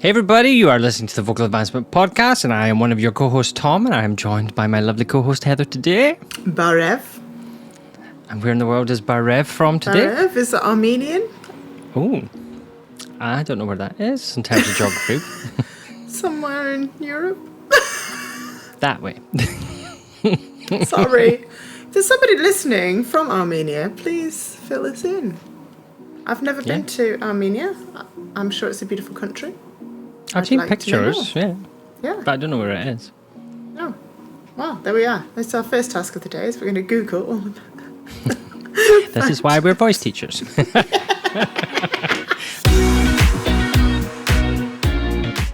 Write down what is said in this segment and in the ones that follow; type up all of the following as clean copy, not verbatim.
Hey everybody, you are listening to the Vocal Advancement Podcast, and I am one of your co-hosts, Tom, and I am joined by my lovely co-host, Heather, today. Barev. And where in the world is Barev from today? Barev is Armenian. Oh, I don't know where that is in terms of geography. Somewhere in Europe. That way. Sorry. If there's somebody listening from Armenia, please fill us in. I've never been to Armenia. I'm sure it's a beautiful country. I've seen pictures, yeah. But I don't know where it is. Oh, well, there we are. That's our first task of the day, is we're going to Google. This is why we're voice teachers.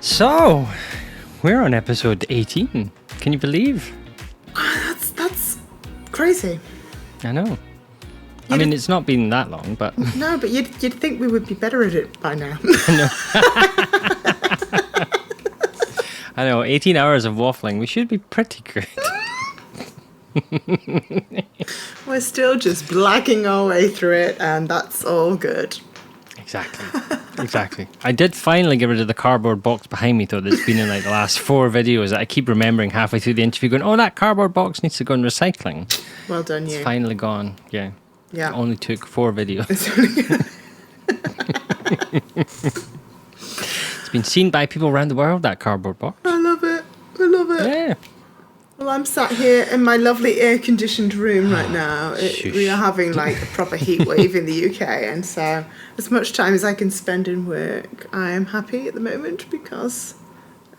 So, we're on episode 18. Can you believe? That's crazy. I know. I mean, it's not been that long, but... No, but you'd think we would be better at it by now. I know, 18 hours of waffling. We should be pretty good. We're still just blacking our way through it, and that's all good. Exactly. I did finally get rid of the cardboard box behind me, though, that's been in like the last 4 videos that I keep remembering halfway through the interview going, oh, that cardboard box needs to go in recycling. Well done, you. It's finally gone, yeah. Yeah. It only took 4 videos. It's been seen by people around the world, that cardboard box. I love it. Yeah. Well, I'm sat here in my lovely air-conditioned room right now. We are having like a proper heat wave in the UK, and so as much time as I can spend in work, I am happy at the moment because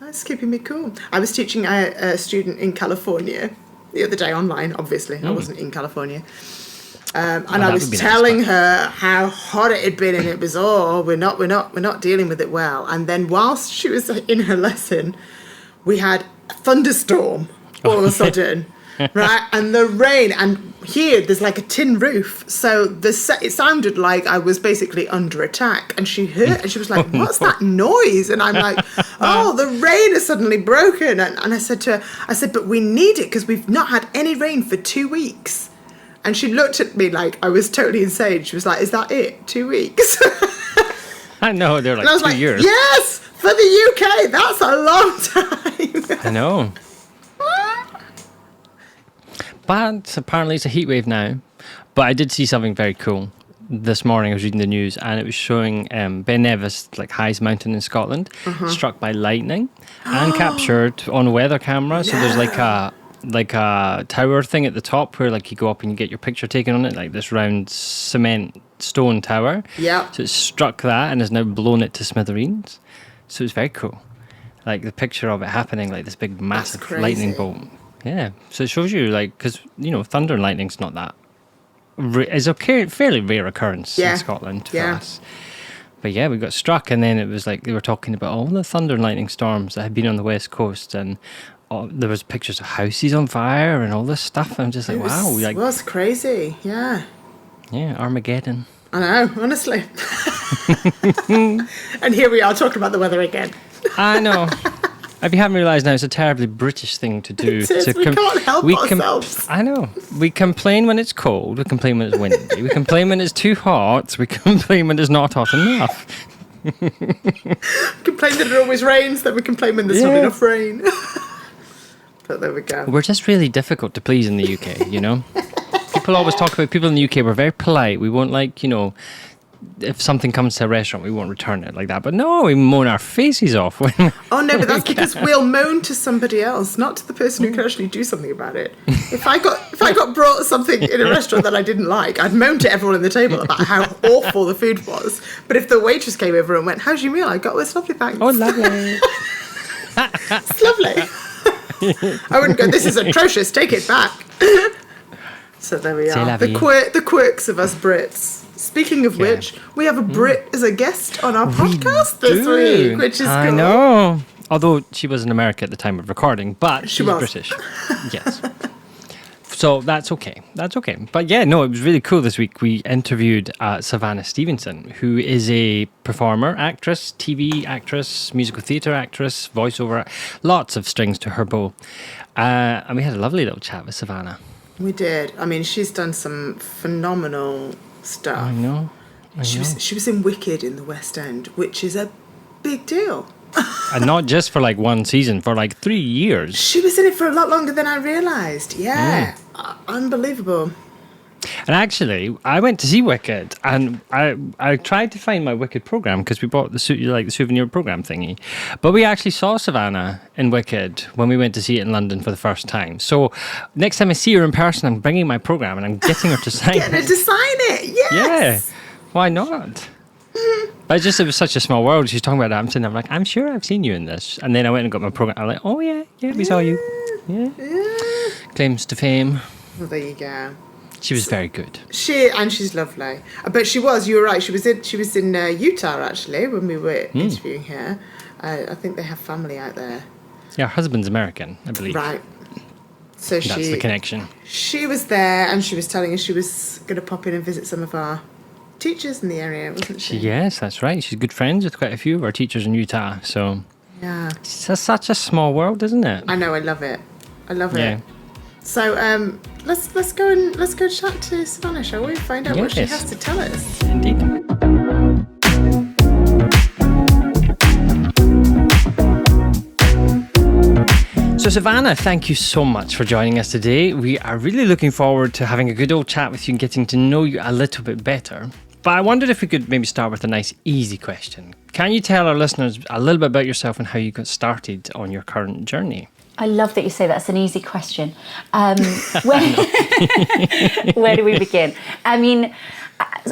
it's keeping me cool. I was teaching a student in California the other day online, obviously. I wasn't in California. And I was telling her how hot it had been, and it was, we're not dealing with it well. And then whilst she was in her lesson, we had a thunderstorm all of a sudden, right? And the rain, and here there's like a tin roof, so it sounded like I was basically under attack. And she heard, and she was like, "What's that noise?" And I'm like, "Oh, the rain has suddenly broken." And I said to her, "But we need it because we've not had any rain for 2 weeks." And she looked at me like I was totally insane. She was like, "Is that it? 2 weeks?" I know, they're like 2 years. Yes, for the UK, that's a long time. I know. But apparently it's a heat wave now. But I did see something very cool this morning. I was reading the news, and it was showing Ben Nevis, like highest mountain in Scotland, struck by lightning and captured on a weather camera. So there's like a tower thing at the top where like you go up and you get your picture taken on it, like this round cement stone tower. Yeah. So it struck that and has now blown it to smithereens. So it's very cool. Like the picture of it happening, like this big massive lightning bolt. Yeah. So it shows you, like, because, you know, thunder and lightning's not that... It's a fairly rare occurrence in Scotland for us. But yeah, we got struck, and then it was like they were talking about all the thunder and lightning storms that had been on the west coast, and there was pictures of houses on fire and all this stuff. I'm just like, wow. Like, it was crazy, yeah. Yeah, Armageddon. I know, honestly. And here we are talking about the weather again. I know. If you haven't realised now, it's a terribly British thing to do. It is. We can't help ourselves. I know. We complain when it's cold. We complain when it's windy. We complain when it's too hot. We complain when it's not hot enough. Complain that it always rains. Then we complain when there's not enough rain. But there we go. We're just really difficult to please in the UK, you know? People always talk about people in the UK. We're very polite. We won't, like, you know... If something comes to a restaurant, we won't return it like that. But no, we moan our faces off. Oh no, but that's because we'll moan to somebody else, not to the person who can actually do something about it. If I got brought something in a restaurant that I didn't like, I'd moan to everyone at the table about how awful the food was. But if the waitress came over and went, "How's your meal?" I got, "Well, it's lovely, thanks." Oh, lovely. It's lovely. I wouldn't go, "This is atrocious, take it back." So there we are. The quirks of us Brits. Speaking of which, we have a Brit as a guest on our podcast this week, which is cool. I know. Although she was in America at the time of recording, but she's British. Yes. So that's okay. But yeah, no, it was really cool this week. We interviewed Savannah Stevenson, who is a performer, actress, TV actress, musical theatre actress, voiceover, lots of strings to her bow. And we had a lovely little chat with Savannah. We did. I mean, she's done some phenomenal stuff. I know. She was in Wicked in the West End, which is a big deal. And not just for like one season, for like 3 years. She was in it for a lot longer than I realised. Yeah. Unbelievable. And actually, I went to see Wicked, and I tried to find my Wicked program because we bought the souvenir program thingy. But we actually saw Savannah in Wicked when we went to see it in London for the first time. So next time I see her in person, I'm bringing my program and I'm getting her to sign Getting her to sign it, yes. Yeah, why not? But it was such a small world. She's talking about that. I'm sitting there, I'm like, I'm sure I've seen you in this. And then I went and got my program. I'm like, oh yeah, we saw you. Yeah. Claims to fame. Well, there you go. She was very good. She's lovely. But you were right. She was in Utah actually when we were interviewing her. I think they have family out there. Yeah, her husband's American, I believe. Right. So that's the connection. She was there, and she was telling us she was going to pop in and visit some of our teachers in the area, wasn't she? Yes, that's right. She's good friends with quite a few of our teachers in Utah. So yeah, it's such a small world, isn't it? I know. I love it. It. So let's go chat to Savannah, shall we? Find out what she has to tell us. Indeed. So Savannah, thank you so much for joining us today. We are really looking forward to having a good old chat with you and getting to know you a little bit better. But I wondered if we could maybe start with a nice, easy question. Can you tell our listeners a little bit about yourself and how you got started on your current journey? I love that you say that's an easy question. Where do we begin? I mean,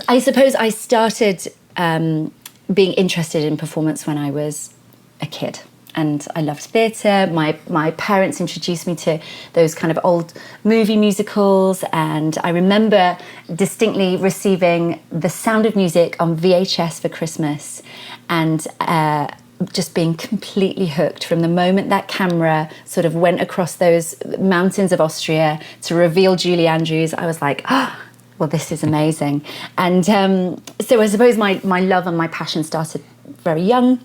I suppose I started being interested in performance when I was a kid. And I loved theatre. My parents introduced me to those kind of old movie musicals. And I remember distinctly receiving The Sound of Music on VHS for Christmas. And just being completely hooked from the moment that camera sort of went across those mountains of Austria to reveal Julie Andrews. I was like, well, this is amazing. And so I suppose my love and my passion started very young.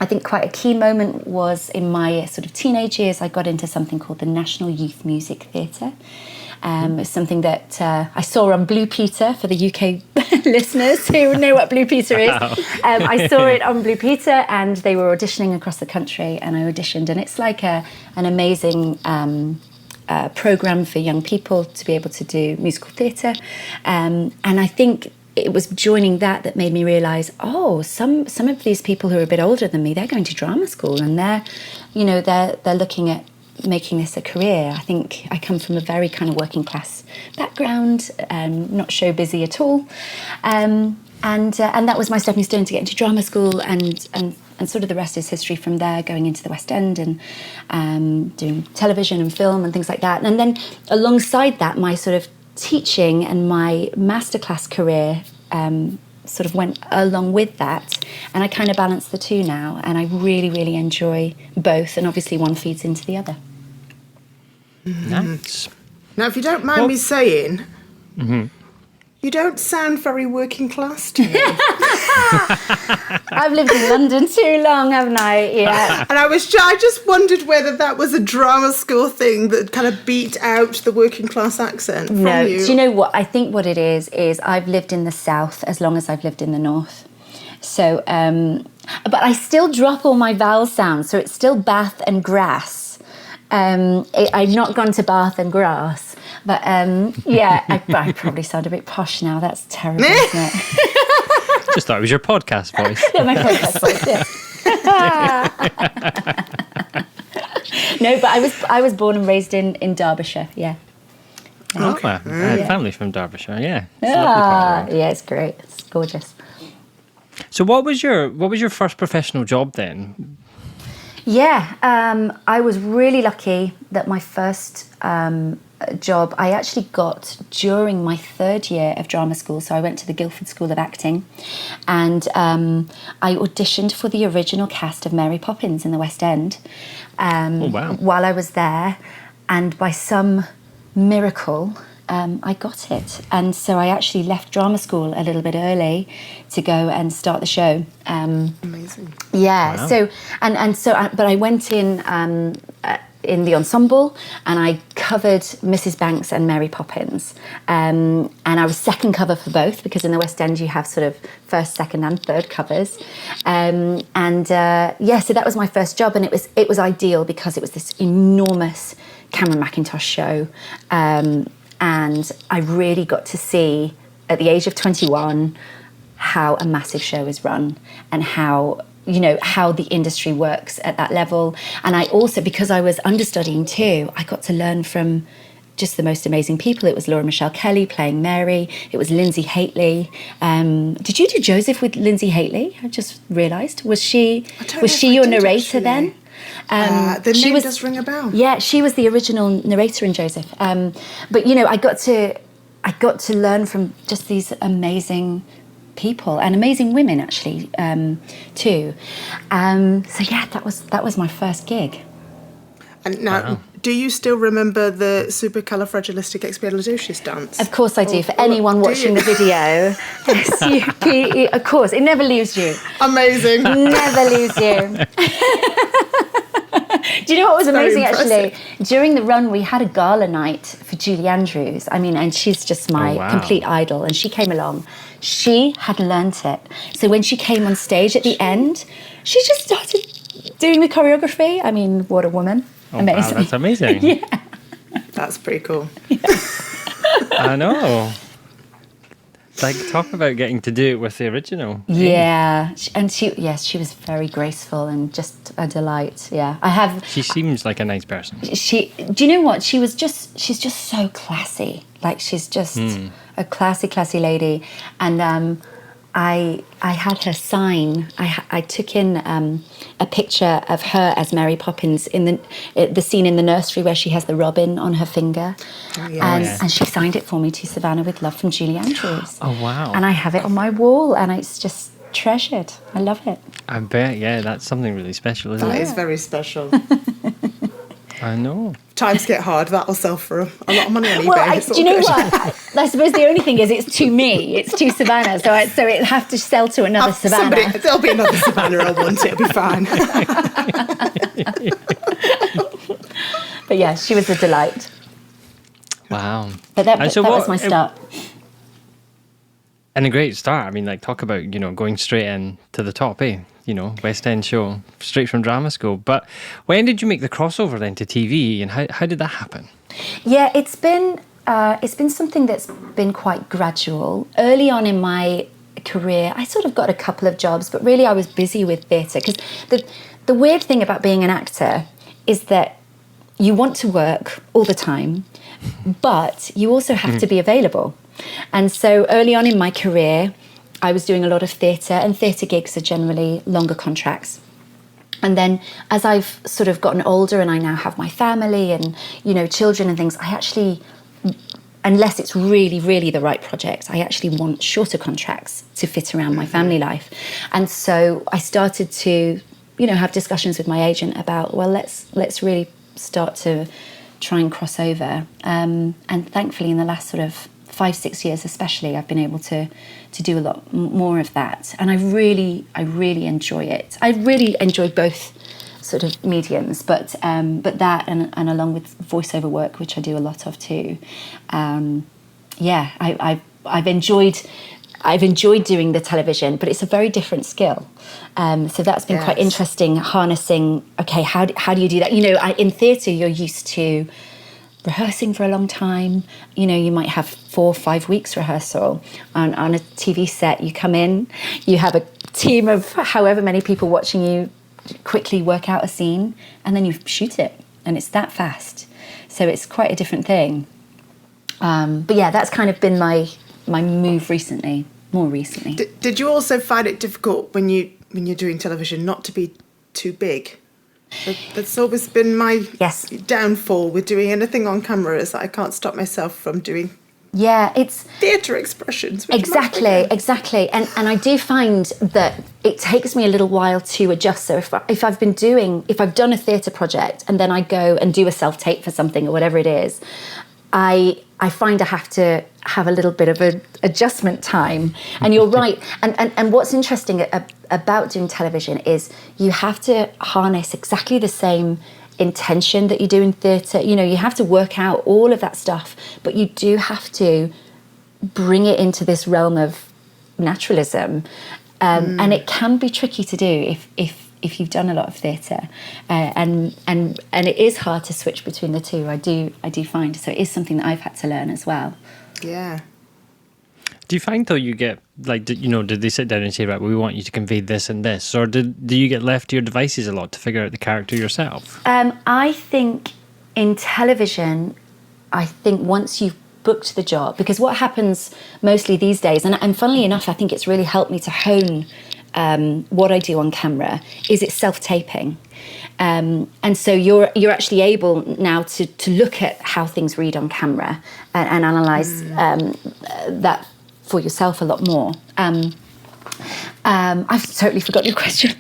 I think quite a key moment was in my sort of teenage years. I got into something called the National Youth Music Theatre. Something that I saw on Blue Peter, for the UK listeners who know what Blue Peter is. I saw it on Blue Peter, and they were auditioning across the country, and I auditioned. And it's like an amazing programme for young people to be able to do musical theatre. And I think it was joining that made me realise, some of these people who are a bit older than me, they're going to drama school, and they're looking at making this a career. I think I come from a very kind of working class background, not show busy at all, and that was my stepping stone to get into drama school, and sort of the rest is history from there, going into the West End and doing television and film and things like that. And then alongside that, my sort of teaching and my masterclass career sort of went along with that, and I kind of balance the two now, and I really, really enjoy both, and obviously one feeds into the other. Nice. Now, if you don't mind me saying, you don't sound very working class to me. I've lived in London too long, haven't I? Yeah. And I just wondered whether that was a drama school thing that kind of beat out the working class accent from you. Do you know what? I think what it is I've lived in the south as long as I've lived in the north. So, but I still drop all my vowel sounds, so it's still Bath and grass. I've not gone to Bath and grass. But I probably sound a bit posh now. That's terrible, isn't it? Just thought it was your podcast voice. Yeah, my podcast voice, yeah. No, but I was born and raised in Derbyshire, yeah. Okay. I had family from Derbyshire, yeah. It's a lovely part of the world. Yeah, it's great. It's gorgeous. So what was your first professional job then? Yeah, I was really lucky that my first job I actually got during my third year of drama school. So I went to the Guilford School of Acting, and I auditioned for the original cast of Mary Poppins in the West End while I was there, and by some miracle I got it, and so I actually left drama school a little bit early to go and start the show. Amazing. Yeah. Wow. So but I went in in the ensemble, and I covered Mrs. Banks and Mary Poppins. And I was second cover for both, because in the West End you have sort of first, second and third covers. So that was my first job, and it was ideal because it was this enormous Cameron Mackintosh show. And I really got to see, at the age of 21, how a massive show is run, and how the industry works at that level. And I also, because I was understudying too, I got to learn from just the most amazing people. It was Laura Michelle Kelly playing Mary. It was Lindsay Haitley. Did you do Joseph with Lindsay Haitley? I just realised. Was she your narrator then? The name does ring a bell. Yeah, she was the original narrator in Joseph. But I got to learn from just these amazing people, and amazing women actually too. That was my first gig. And now, do you still remember the supercalifragilisticexpialidocious dance? Of course I do. For anyone watching the video, SUPE, of course, it never leaves you. Amazing. Never leaves you. Do you know what was amazing, actually? During the run, we had a gala night for Julie Andrews. I mean, and she's just my complete idol. And she came along. She had learnt it. So when she came on stage at the end, she just started doing the choreography. I mean, what a woman. Amazing. Wow, that's amazing. Yeah. That's pretty cool. Yeah. I know. Like, talk about getting to do it with the original. Yeah, and she was very graceful and just a delight. Yeah, She seems like a nice person. Do you know what? She's just so classy. Like, she's just a classy lady. And I had her sign. I took in a picture of her as Mary Poppins in the scene in the nursery where she has the robin on her finger. Oh, yes. And she signed it for me, to Savannah with love, from Julie Andrews. Oh, wow. And I have it on my wall, and it's just treasured. I love it. I bet, yeah, that's something really special, isn't That it? is very special. I know. Times get hard. That'll sell for a lot of money on eBay. Well, do you know what? I suppose the only thing is it's to me. It's to Savannah. So it'll have to sell to another Savannah. There'll be another Savannah I'll want it. It'll be fine. But yeah, she was a delight. Wow. But that was my start. And a great start. I mean, like, talk about, going straight in to the top, eh? West End show, straight from drama school. But when did you make the crossover then to TV, and how did that happen? Yeah, it's been something that's been quite gradual. Early on in my career, I sort of got a couple of jobs, but really I was busy with theatre, because the weird thing about being an actor is that you want to work all the time, but you also have to be available. And so early on in my career, I was doing a lot of theatre, and theatre gigs are generally longer contracts. And then as I've sort of gotten older and I now have my family and, children and things, I actually, unless it's really, really the right project, I actually want shorter contracts to fit around my family life. And so I started to, have discussions with my agent about, well, let's really start to try and cross over. And thankfully in the last sort of 5-6 years especially, I've been able to do a lot more of that, and I really enjoy it. I really enjoy both sort of mediums, but that and along with voiceover work, which I do a lot of too. I've enjoyed doing the television, but it's a very different skill. So that's been quite interesting, harnessing. Okay, how do you do that? In theatre, you're used to rehearsing for a long time. You might have 4 or 5 weeks rehearsal. On a TV set, you come in, you have a team of however many people watching you quickly work out a scene, and then you shoot it, and it's that fast. So it's quite a different thing. But yeah, that's kind of been my move more recently. Did you also find it difficult when you're doing television not to be too big? That's always been my downfall with doing anything on camera, is that I can't stop myself from doing it's theatre expressions. Exactly. And I do find that it takes me a little while to adjust. So if I've done a theatre project and then I go and do a self-tape for something or whatever it is, I find I have to have a little bit of an adjustment time. And you're right. And what's interesting about doing television is you have to harness exactly the same intention that you do in theatre. You know, you have to work out all of that stuff, but you do have to bring it into this realm of naturalism. And it can be tricky to do if you've done a lot of theatre, and it is hard to switch between the two. I do find so. It is something that I've had to learn as well. Yeah. Do you find though you get like, did they sit down and say, right, we want you to convey this and this, or do you get left to your devices a lot to figure out the character yourself? I think in television, once you've booked the job, because what happens mostly these days, and funnily enough, I think it's really helped me to hone what I do on camera, is it's self-taping. And so you're actually able now to look at how things read on camera and analyse that for yourself a lot more. I've totally forgotten your question.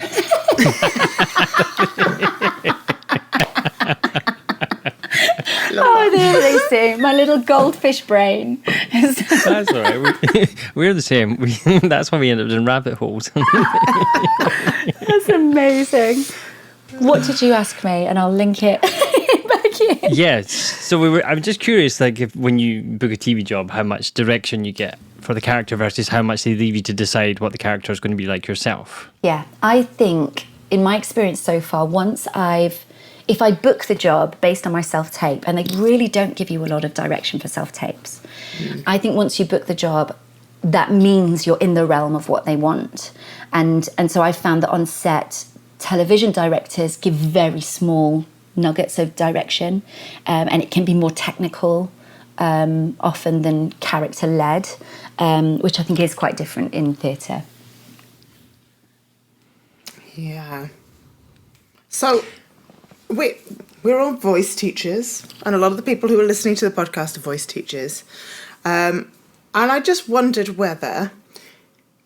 Oh, there they see my little goldfish brain. That's all right. We're the same. That's why we end up in rabbit holes. That's amazing. What did you ask me? And I'll link it back in. Yes. So I'm just curious, like, if when you book a TV job, how much direction you get for the character versus how much they leave you to decide what the character is going to be like yourself. Yeah, I think in my experience so far, if I book the job based on my self-tape, and they really don't give you a lot of direction for self-tapes, I think once you book the job, that means you're in the realm of what they want. And so I found that on set, television directors give very small nuggets of direction, and it can be more technical often than character-led, which I think is quite different in theatre. Yeah. So we're all voice teachers, and a lot of the people who are listening to the podcast are voice teachers. And I just wondered whether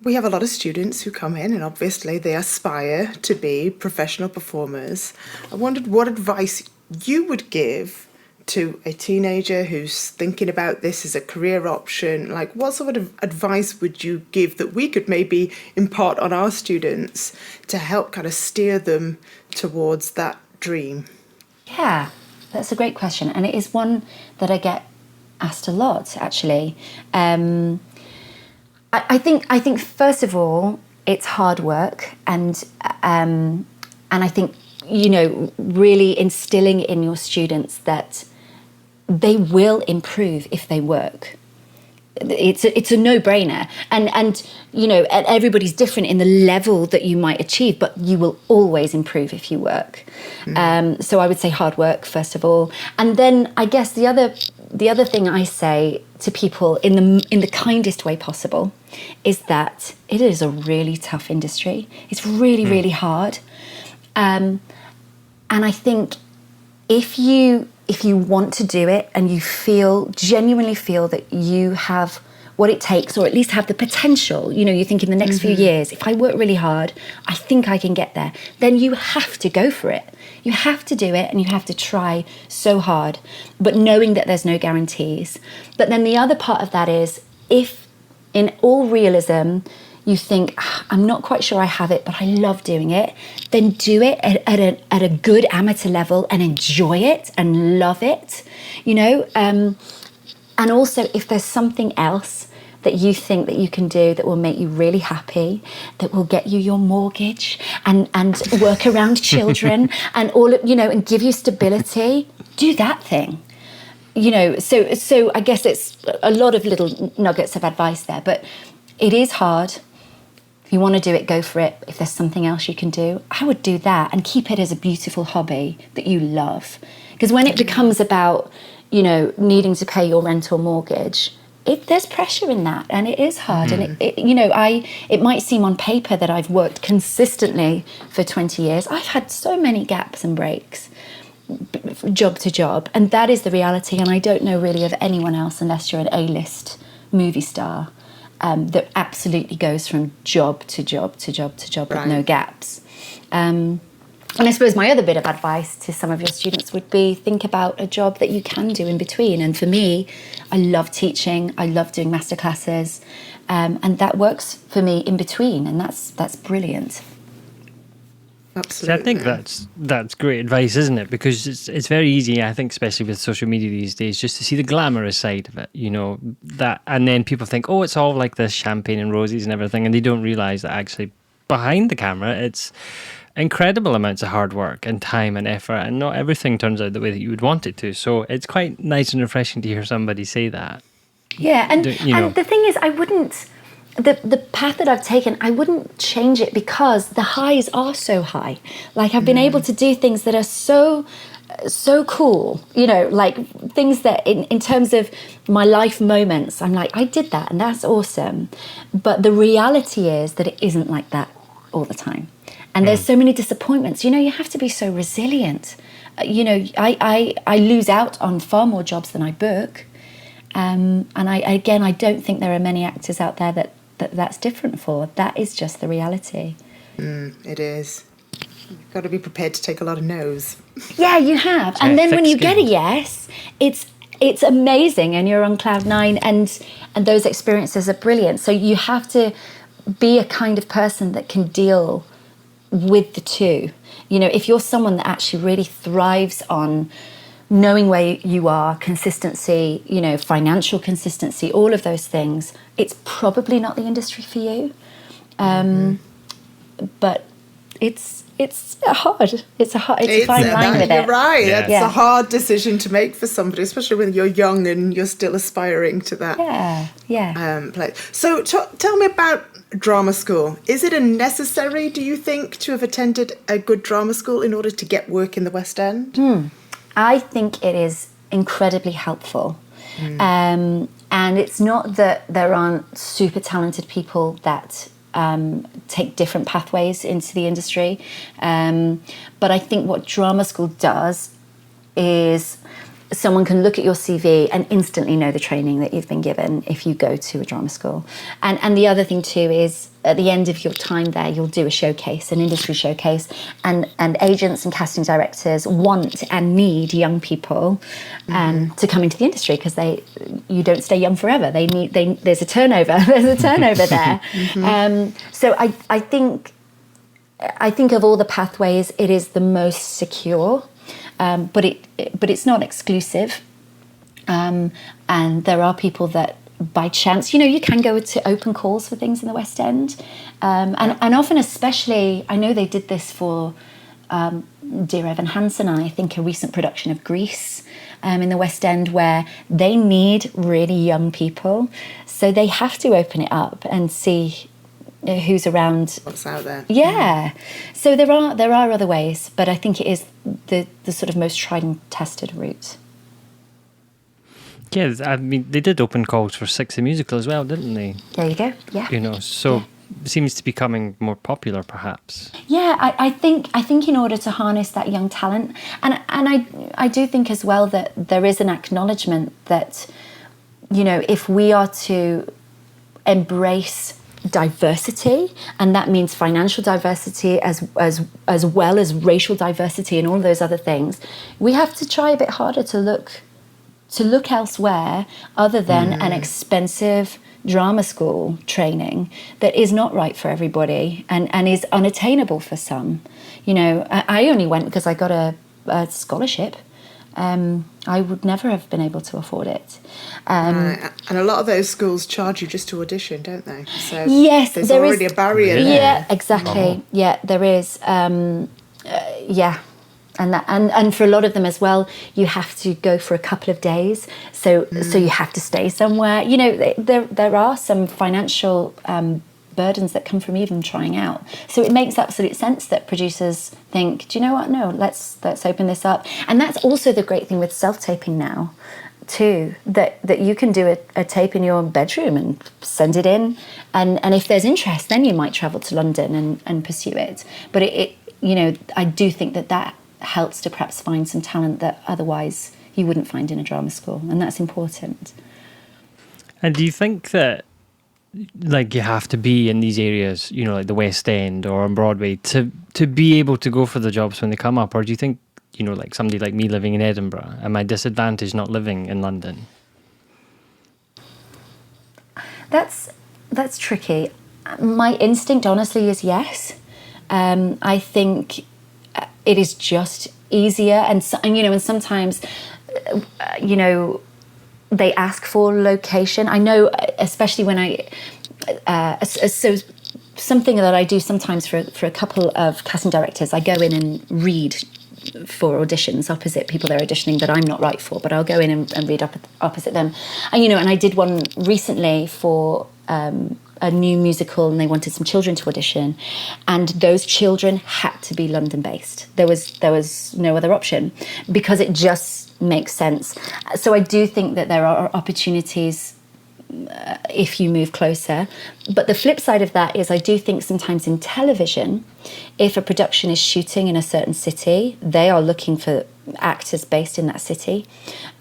we have a lot of students who come in and obviously they aspire to be professional performers. I wondered what advice you would give to a teenager who's thinking about this as a career option. Like, what sort of advice would you give that we could maybe impart on our students to help kind of steer them towards that dream? Yeah, that's a great question, and it is one that I get asked a lot, actually. I think first of all, it's hard work, and I think, really instilling in your students that they will improve if they work. It's a no-brainer, and everybody's different in the level that you might achieve, but you will always improve if you work. So I would say hard work first of all, and then I guess the other thing I say to people in the kindest way possible is that it is a really tough industry. It's really really hard, and I think if you want to do it and you genuinely feel that you have what it takes, or at least have the potential, you think in the next few years, if I work really hard, I think I can get there, then you have to go for it. You have to do it, and you have to try so hard, but knowing that there's no guarantees. But then the other part of that is, if in all realism you think, I'm not quite sure I have it, but I love doing it, then do it at a good amateur level and enjoy it and love it, and also if there's something else that you think that you can do that will make you really happy, that will get you your mortgage and work around children and all, and give you stability, do that thing. So I guess it's a lot of little nuggets of advice there, but it is hard. If you want to do it, go for it. If there's something else you can do, I would do that and keep it as a beautiful hobby that you love. Because when it becomes about, needing to pay your rent or mortgage, there's pressure in that, and it is hard. And it might seem on paper that I've worked consistently for 20 years. I've had so many gaps and breaks, job to job, and that is the reality. And I don't know really of anyone else, unless you're an A-list movie star, that absolutely goes from job to job to job to job with no gaps. And I suppose my other bit of advice to some of your students would be, think about a job that you can do in between. And for me, I love teaching, I love doing masterclasses, and that works for me in between, and that's brilliant. Absolutely. See, I think that's great advice, isn't it? Because it's very easy, I think, especially with social media these days, just to see the glamorous side of it, that, and then people think, oh, it's all like this champagne and roses and everything, and they don't realise that actually behind the camera, it's incredible amounts of hard work and time and effort, and not everything turns out the way that you would want it to. So it's quite nice and refreshing to hear somebody say that. Yeah, and the thing is, I wouldn't. The path that I've taken, I wouldn't change it because the highs are so high. Like I've been able to do things that are so cool, like things that in terms of my life moments, I'm like, I did that and that's awesome. But the reality is that it isn't like that all the time. And there's so many disappointments. You have to be so resilient. I lose out on far more jobs than I book. And I don't think there are many actors out there that's different for. That is just the reality. It is. You've got to be prepared to take a lot of no's. Yeah, you have. And then when you get a yes, it's amazing and you're on cloud nine and those experiences are brilliant. So you have to be a kind of person that can deal with the two. If you're someone that actually really thrives on knowing where you are, consistency, financial consistency, all of those things, it's probably not the industry for you. But it's hard. It's a fine line with it. You're right. Yeah. That's a hard decision to make for somebody, especially when you're young and you're still aspiring to that. Place. So tell me about drama school. Is it necessary, do you think, to have attended a good drama school in order to get work in the West End? I think it is incredibly helpful. And it's not that there aren't super talented people that take different pathways into the industry. But I think what drama school does is someone can look at your CV and instantly know the training that you've been given if you go to a drama school. And the other thing too is at the end of your time there, you'll do a showcase, an industry showcase, and agents and casting directors want and need young people to come into the industry because you don't stay young forever. There's a turnover. There's a turnover there. So I think of all the pathways, it is the most secure. But it's not exclusive, and there are people that by chance, you can go to open calls for things in the West End, and often, especially, I know they did this for Dear Evan Hansen, and I think a recent production of Grease in the West End, where they need really young people, so they have to open it up and see who's around, what's out there. So there are other ways, but I think it is the sort of most tried and tested route. Yeah, I mean, they did open calls for Six the Musical as well, didn't they? There you go. Yeah. So it seems to be becoming more popular, perhaps. Yeah, I think in order to harness that young talent, and I do think as well that there is an acknowledgement that, if we are to embrace diversity, and that means financial diversity as well as racial diversity and all of those other things, we have to try a bit harder to look elsewhere other than an expensive drama school training that is not right for everybody and is unattainable for some. I only went because I got a scholarship. I would never have been able to afford it. And a lot of those schools charge you just to audition, don't they? So yes, there's already a barrier there. Yeah, exactly. Yeah, there is. And for a lot of them as well, you have to go for a couple of days. So you have to stay somewhere. There are some financial burdens that come from even trying out. So it makes absolute sense that producers think, do you know what? No, let's open this up. And that's also the great thing with self-taping now, too, that you can do a tape in your bedroom and send it in. And if there's interest, then you might travel to London and pursue it. But I do think that helps to perhaps find some talent that otherwise you wouldn't find in a drama school. And that's important. And do you think that you have to be in these areas, like the West End or on Broadway to be able to go for the jobs when they come up? Or do you think, like somebody like me living in Edinburgh, am I disadvantaged not living in London? That's tricky. My instinct, honestly, is yes. I think it is just easier, and sometimes, they ask for location. I know, especially when so something that I do sometimes for a couple of casting directors, I go in and read for auditions opposite people they're auditioning that I'm not right for, but I'll go in and read opposite them. And I did one recently for a new musical, and they wanted some children to audition, and those children had to be London based. There was no other option, because it just makes sense. So I do think that there are opportunities if you move closer. But the flip side of that is, I do think sometimes in television, if a production is shooting in a certain city, they are looking for actors based in that city.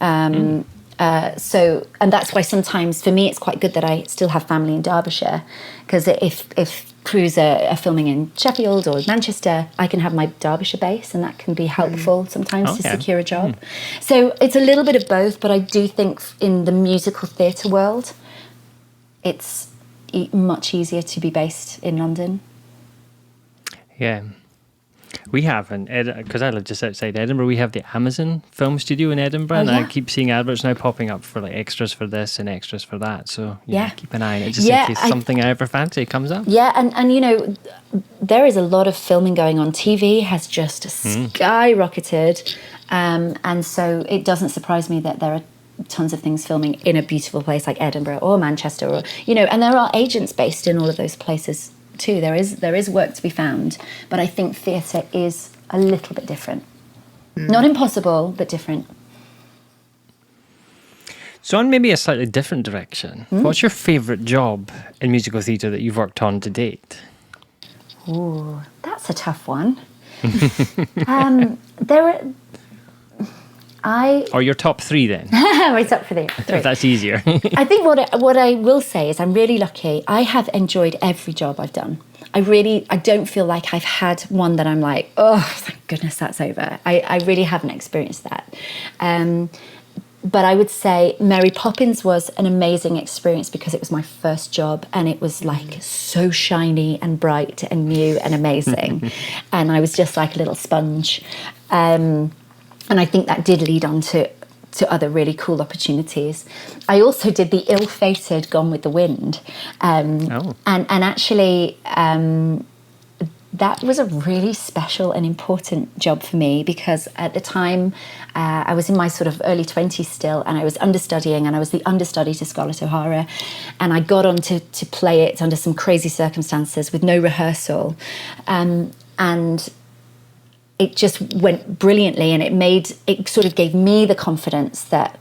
And that's why sometimes for me it's quite good that I still have family in Derbyshire, because if crews are filming in Sheffield or Manchester, I can have my Derbyshire base, and that can be helpful sometimes to secure a job. So it's a little bit of both, but I do think in the musical theatre world, it's much easier to be based in London. Yeah. We have, because I live just outside Edinburgh, we have the Amazon Film Studio in Edinburgh, and I keep seeing adverts now popping up for like extras for this and extras for that. So keep an eye on it, just in case something I ever fancy comes up. Yeah, and there is a lot of filming going on. TV has just skyrocketed, and so it doesn't surprise me that there are tons of things filming in a beautiful place like Edinburgh or Manchester, or and there are agents based in all of those places too. There is work to be found, but I think theatre is a little bit different. Not impossible, but different. So on maybe a slightly different direction, what's your favourite job in musical theatre that you've worked on to date? Ooh, that's a tough one. Or your top three then? My top three. If that's easier. I think what I will say is I'm really lucky. I have enjoyed every job I've done. I don't feel like I've had one that I'm like, oh, thank goodness that's over. I really haven't experienced that. But I would say Mary Poppins was an amazing experience because it was my first job, and it was like so shiny and bright and new and amazing. And I was just like a little sponge. And I think that did lead on to other really cool opportunities. I also did the ill-fated Gone with the Wind. And actually, that was a really special and important job for me, because at the time I was in my sort of early 20s still, and I was understudying, and I was the understudy to Scarlett O'Hara, and I got on to play it under some crazy circumstances with no rehearsal. And it just went brilliantly, and it sort of gave me the confidence that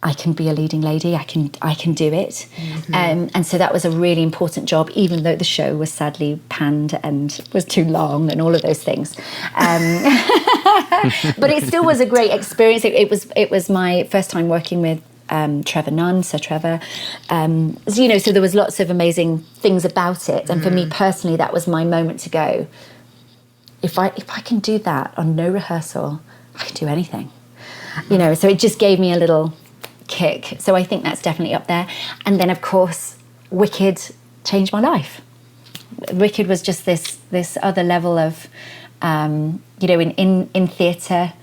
I can be a leading lady, I can do it. And so that was a really important job, even though the show was sadly panned and was too long and all of those things. But it still was a great experience. It was my first time working with Trevor Nunn, Sir Trevor. So there was lots of amazing things about it. And for me personally, that was my moment to go, if I can do that on no rehearsal, I can do anything. So it just gave me a little kick. So I think that's definitely up there. And then, of course, Wicked changed my life. Wicked was just this other level of, in theatre,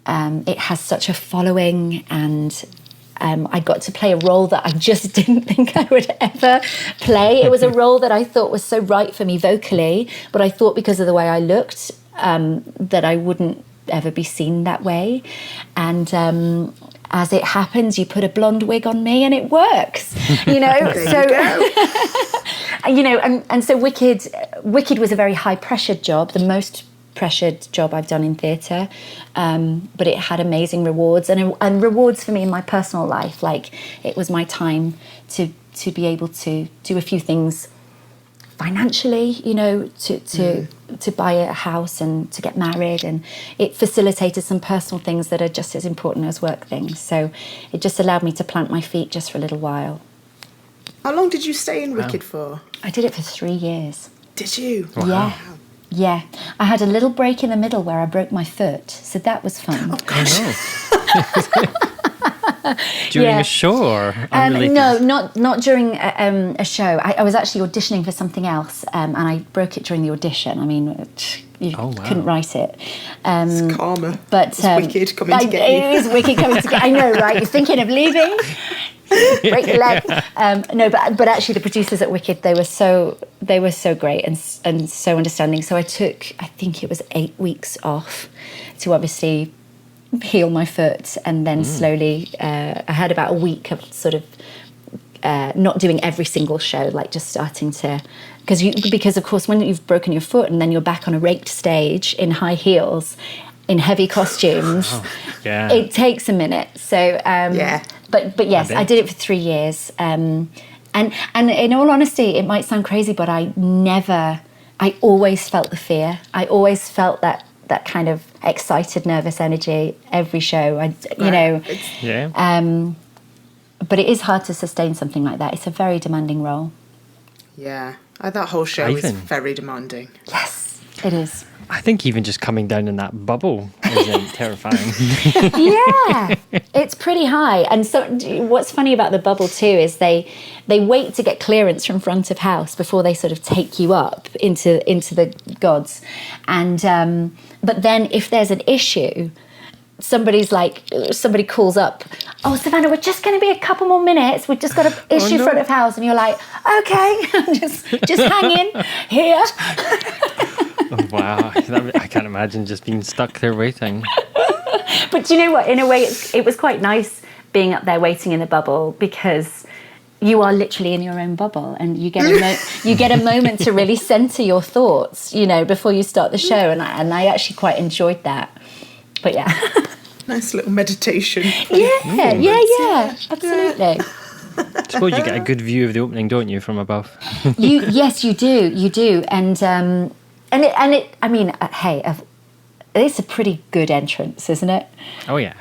it has such a following, and I got to play a role that I just didn't think I would ever play. It was a role that I thought was so right for me vocally, but I thought because of the way I looked, that I wouldn't ever be seen that way. And as it happens, you put a blonde wig on me and it works, and so Wicked was a very high pressured job, the most pressured job I've done in theatre, but it had amazing rewards and rewards for me in my personal life. Like, it was my time to be able to do a few things financially, to buy a house and to get married, and it facilitated some personal things that are just as important as work things. So it just allowed me to plant my feet just for a little while. How long did you stay in Wicked for? I did it for 3 years. Did you? Wow. Yeah. I had a little break in the middle where I broke my foot, so that was fun. Oh, gosh. During a show or unrelated? No, not during a show. I was actually auditioning for something else, and I broke it during the audition. I mean, you couldn't write it. It's karma. But it's wicked coming to get you. It is wicked coming to get. I know, right? You're thinking of leaving. Break your leg. No, but actually, the producers at Wicked, they were so great and so understanding. So I think it was 8 weeks off to obviously heal my foot, and then slowly I had about a week of sort of not doing every single show, like just starting to, because of course when you've broken your foot and then you're back on a raked stage in high heels in heavy costumes, it takes a minute. So but yes, I did it for 3 years, and in all honesty, it might sound crazy, but I always felt the fear. I always felt that kind of excited, nervous energy every show. But it is hard to sustain something like that. It's a very demanding role. Yeah, that whole show is very demanding. Yes, it is. I think even just coming down in that bubble is terrifying. Yeah, it's pretty high. And so what's funny about the bubble too is they wait to get clearance from front of house before they sort of take you up into the gods. And but then if there's an issue, somebody calls up, "Oh, Savannah, we're just going to be a couple more minutes. We've just got an issue front of house." And you're like, "Okay, just hang in here." Oh, wow, I can't imagine just being stuck there waiting. But do you know what? In a way, it was quite nice being up there waiting in the bubble, because you are literally in your own bubble, and you get a moment to really centre your thoughts, before you start the show. And I actually quite enjoyed that. But yeah, nice little meditation. Yeah, absolutely. I suppose you get a good view of the opening, don't you, from above? Yes, you do, and it. I mean, hey, it's a pretty good entrance, isn't it? Oh yeah.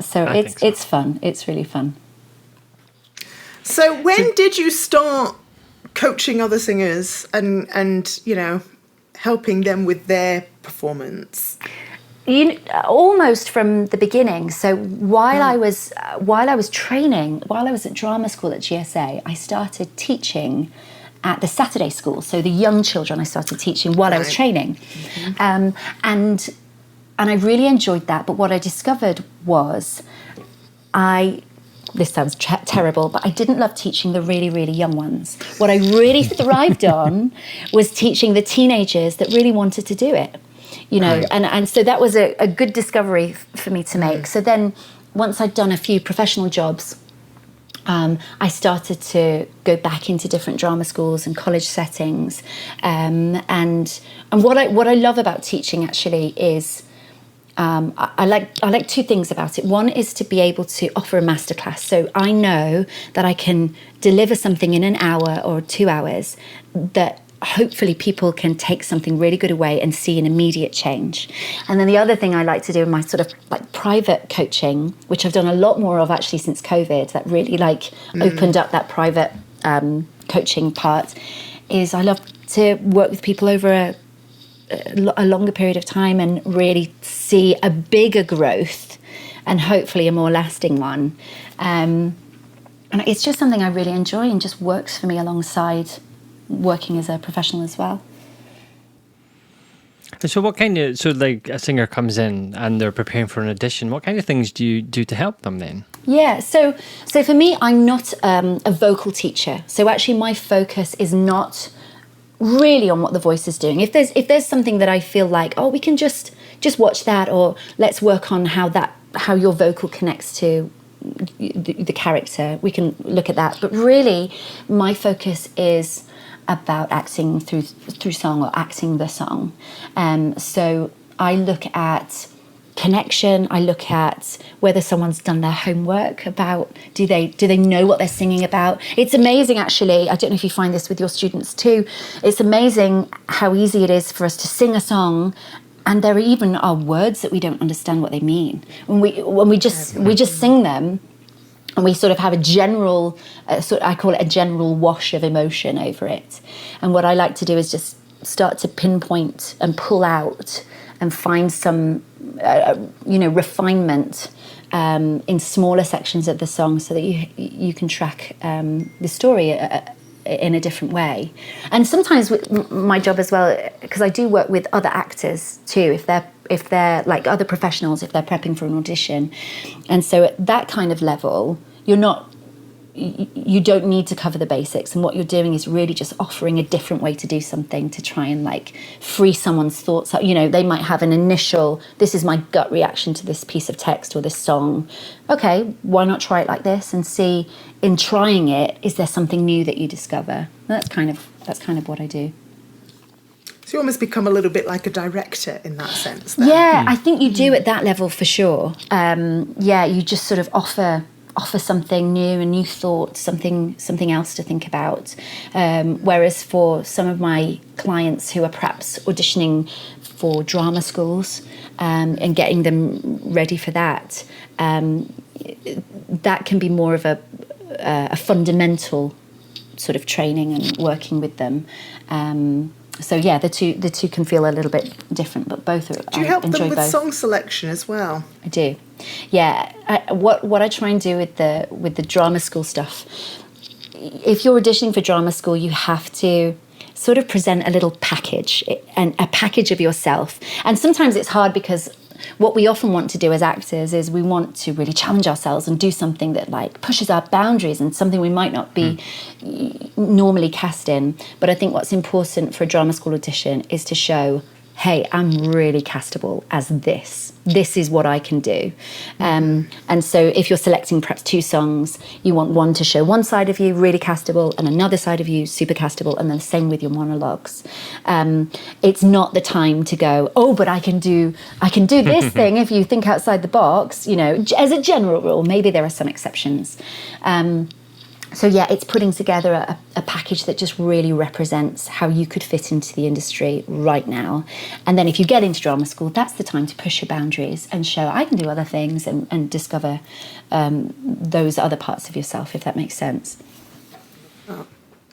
So it's fun. It's really fun. So when did you start coaching other singers and helping them with their performance? Almost from the beginning. So while I was training, while I was at drama school at GSA, I started teaching at the Saturday school. So the young children I started teaching while I was training. And I really enjoyed that. But what I discovered was this sounds terrible, but I didn't love teaching the really, really young ones. What I really thrived on was teaching the teenagers that really wanted to do it. And so that was a good discovery for me to make. So then once I'd done a few professional jobs, I started to go back into different drama schools and college settings. And what I love about teaching actually is I like two things about it. One is to be able to offer a masterclass. So I know that I can deliver something in an hour or 2 hours that hopefully people can take something really good away and see an immediate change. And then the other thing I like to do in my sort of like private coaching, which I've done a lot more of actually since COVID, that really opened up that private coaching part, is I love to work with people over a longer period of time and really see a bigger growth and hopefully a more lasting one. And it's just something I really enjoy and just works for me alongside working as a professional as well. So like a singer comes in and they're preparing for an audition, what kind of things do you do to help them then? Yeah, so for me, I'm not a vocal teacher. So actually my focus is not really on what the voice is doing. If there's something that I feel like, we can just watch that, or let's work on how your vocal connects to the character, we can look at that. But really my focus is about acting through song, or acting the song. So I look at connection. I look at whether someone's done their homework about, do they know what they're singing about. It's amazing, actually. I don't know if you find this with your students too. It's amazing how easy it is for us to sing a song, and there even are words that we don't understand what they mean. When we just sing them, and we sort of have a general, I call it a general wash of emotion over it. And what I like to do is just start to pinpoint and pull out and find some refinement in smaller sections of the song, so that you can track the story in a different way. And sometimes with my job as well, because I do work with other actors too, if they're like other professionals, if they're prepping for an audition. And so at that kind of level, you don't need to cover the basics, and what you're doing is really just offering a different way to do something to try and like free someone's thoughts up. They might have an initial, this is my gut reaction to this piece of text or this song. Okay, why not try it like this and see, in trying it, is there something new that you discover? And that's kind of what I do. So you almost become a little bit like a director in that sense then. Yeah, I think you do at that level for sure. You just sort of offer something new, a new thought, something else to think about. Whereas for some of my clients who are perhaps auditioning for drama schools and getting them ready for that, that can be more of a fundamental sort of training and working with them. So yeah, the two can feel a little bit different, but both are. Do you help them with both. Song selection as well? I do, yeah. What I try and do with the drama school stuff, if you're auditioning for drama school, you have to sort of present a little package, and a package of yourself. And sometimes it's hard because what we often want to do as actors is we want to really challenge ourselves and do something that like pushes our boundaries and something we might not be normally cast in. But I think what's important for a drama school audition is to show, hey, I'm really castable as this. This is what I can do. And so if you're selecting perhaps 2 songs, you want one to show one side of you, really castable, and another side of you, super castable, and then the same with your monologues. It's not the time to go, oh, but I can do this thing if you think outside the box, as a general rule. Maybe there are some exceptions. So yeah, it's putting together a package that just really represents how you could fit into the industry right now. And then if you get into drama school, that's the time to push your boundaries and show I can do other things and discover those other parts of yourself, if that makes sense. Oh,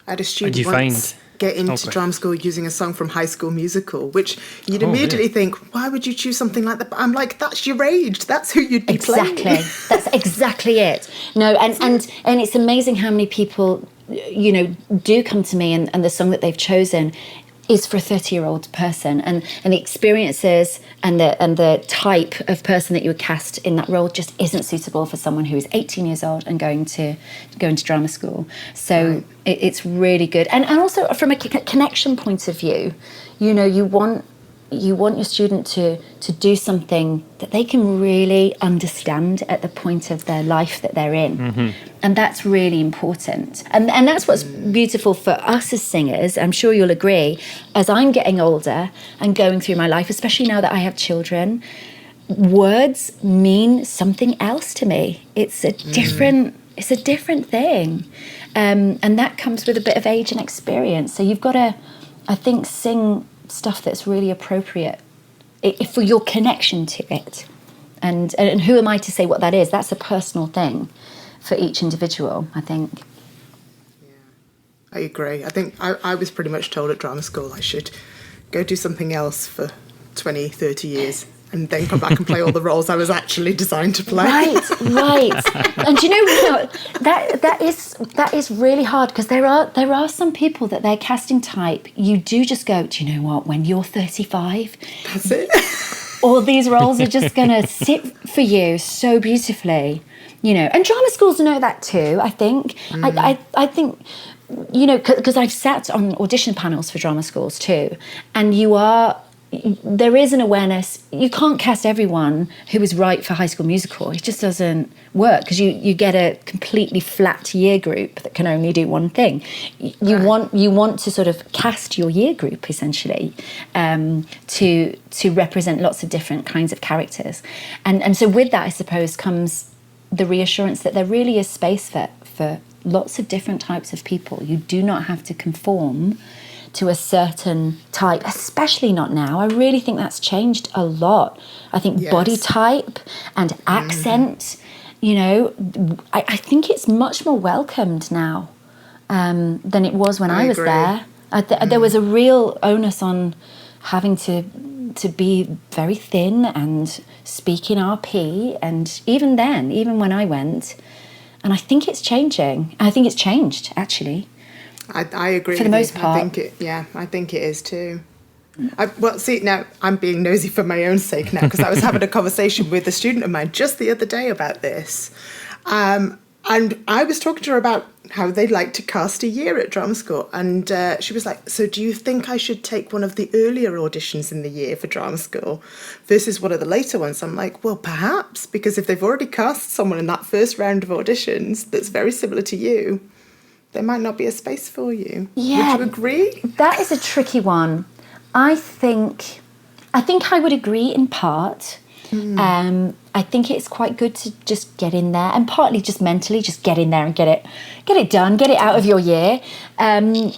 I had a student once get into drama school using a song from High School Musical, which you'd immediately think, why would you choose something like that? But I'm like, that's your age. That's who you'd be playing. That's exactly it. No, and it's amazing how many people, do come to me and the song that they've chosen is for a 30-year-old person, and the experiences and the type of person that you would cast in that role just isn't suitable for someone who is 18 years old and going to drama school. So it's really good, and also from a connection point of view, you want your student to do something that they can really understand at the point of their life that they're in. And that's really important. And that's what's beautiful for us as singers. I'm sure you'll agree, as I'm getting older and going through my life, especially now that I have children, words mean something else to me. It's a different thing. And that comes with a bit of age and experience. So you've got to, I think, sing stuff that's really appropriate for your connection to it. And who am I to say what that is? That's a personal thing for each individual, I think. Yeah, I agree. I think I was pretty much told at drama school I should go do something else for 20, 30 years and then come back and play all the roles I was actually designed to play. Right. And do you know what? That is really hard, because there are some people that their casting type, you do just go, do you know what? When you're 35, that's it. All these roles are just going to sit for you so beautifully, And drama schools know that too, I think. I think, because I've sat on audition panels for drama schools too, and there is an awareness. You can't cast everyone who is right for High School Musical. It just doesn't work, because you get a completely flat year group that can only do one thing. You want to sort of cast your year group essentially to represent lots of different kinds of characters, and so with that, I suppose, comes the reassurance that there really is space for lots of different types of people. You do not have to conform to a certain type, especially not now. I really think that's changed a lot. I think body type and accent, I think it's much more welcomed now than it was when I was there. There was a real onus on having to to be very thin and speak in RP. And even then, even when I went, and I think it's changing. I think it's changed, actually. I agree for the most part. I think it is too. Now I'm being nosy for my own sake now, because I was having a conversation with a student of mine just the other day about this. And I was talking to her about how they'd like to cast a year at drama school. And she was like, so do you think I should take one of the earlier auditions in the year for drama school versus one of the later ones? I'm like, well, perhaps, because if they've already cast someone in that first round of auditions that's very similar to you, there might not be a space for you. Yeah, would you agree? That is a tricky one. I think I would agree in part. I think it's quite good to just get in there, and partly just mentally just get in there and get it done, get it out of your year. I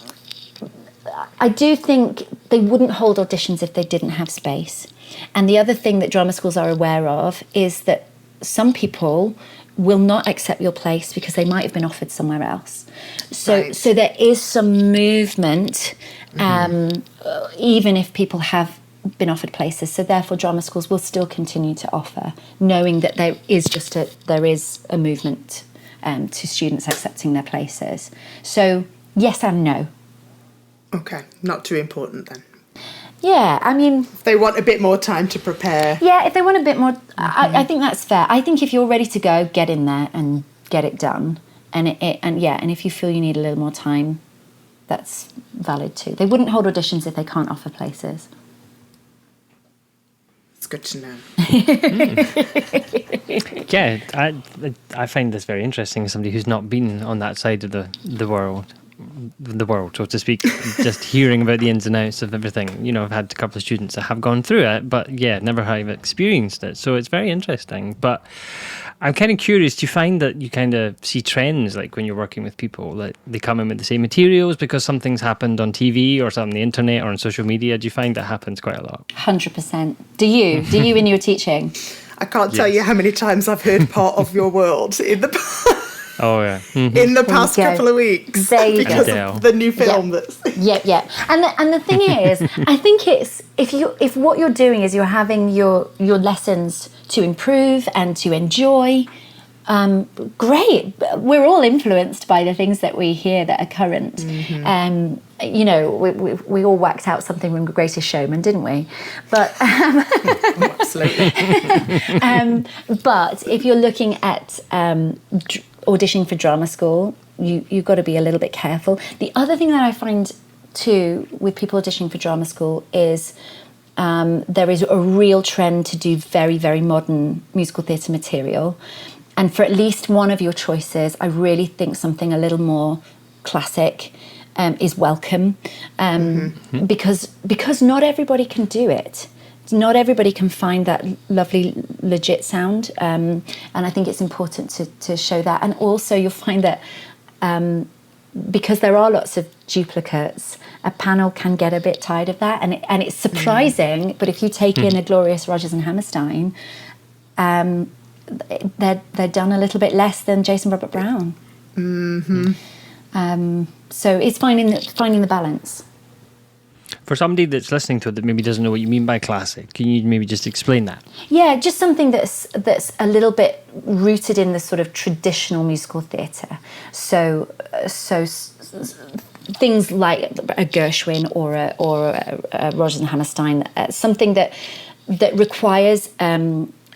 do think they wouldn't hold auditions if they didn't have space. And the other thing that drama schools are aware of is that some people will not accept your place because they might have been offered somewhere else. So there is some movement, even if people have been offered places. So therefore drama schools will still continue to offer, knowing that there is a movement to students accepting their places. So yes and no. Okay, not too important then. Yeah, I mean... If they want a bit more time to prepare. Yeah, if they want a bit more... I think that's fair. I think if you're ready to go, get in there and get it done. And if you feel you need a little more time, that's valid too. They wouldn't hold auditions if they can't offer places. It's good to know. Yeah, I find this very interesting as somebody who's not been on that side of the world, so to speak, just hearing about the ins and outs of everything. You know, I've had a couple of students that have gone through it, but yeah, never have experienced it. So it's very interesting. But I'm kind of curious, do you find that you kind of see trends, like when you're working with people, that they come in with the same materials because something's happened on TV or on the internet or on social media? Do you find that happens quite a lot? 100%. Do you? Do you in your teaching? I can't tell you how many times I've heard part of your world in the Oh yeah, in the past couple of weeks because of the new film. Yeah. And the thing is, I think it's if what you're doing is you're having your lessons to improve and to enjoy. Great. We're all influenced by the things that we hear that are current. You know, we all whacked out something from The Greatest Showman, didn't we? But absolutely. But if you're looking at auditioning for drama school, you've got to be a little bit careful. The other thing that I find too with people auditioning for drama school is there is a real trend to do very, very modern musical theatre material. And for at least one of your choices, I really think something a little more classic is welcome, because not everybody can do it. Not everybody can find that lovely, legit sound, and I think it's important to show that. And also, you'll find that because there are lots of duplicates, a panel can get a bit tired of that, and it's surprising. But if you take in a glorious Rodgers and Hammerstein, they're done a little bit less than Jason Robert Brown. So it's finding the balance. For somebody that's listening to it that maybe doesn't know what you mean by classic, can you maybe just explain that? Yeah, just something that's a little bit rooted in the sort of traditional musical theatre. So things like a Gershwin or a Rodgers and Hammerstein, something that requires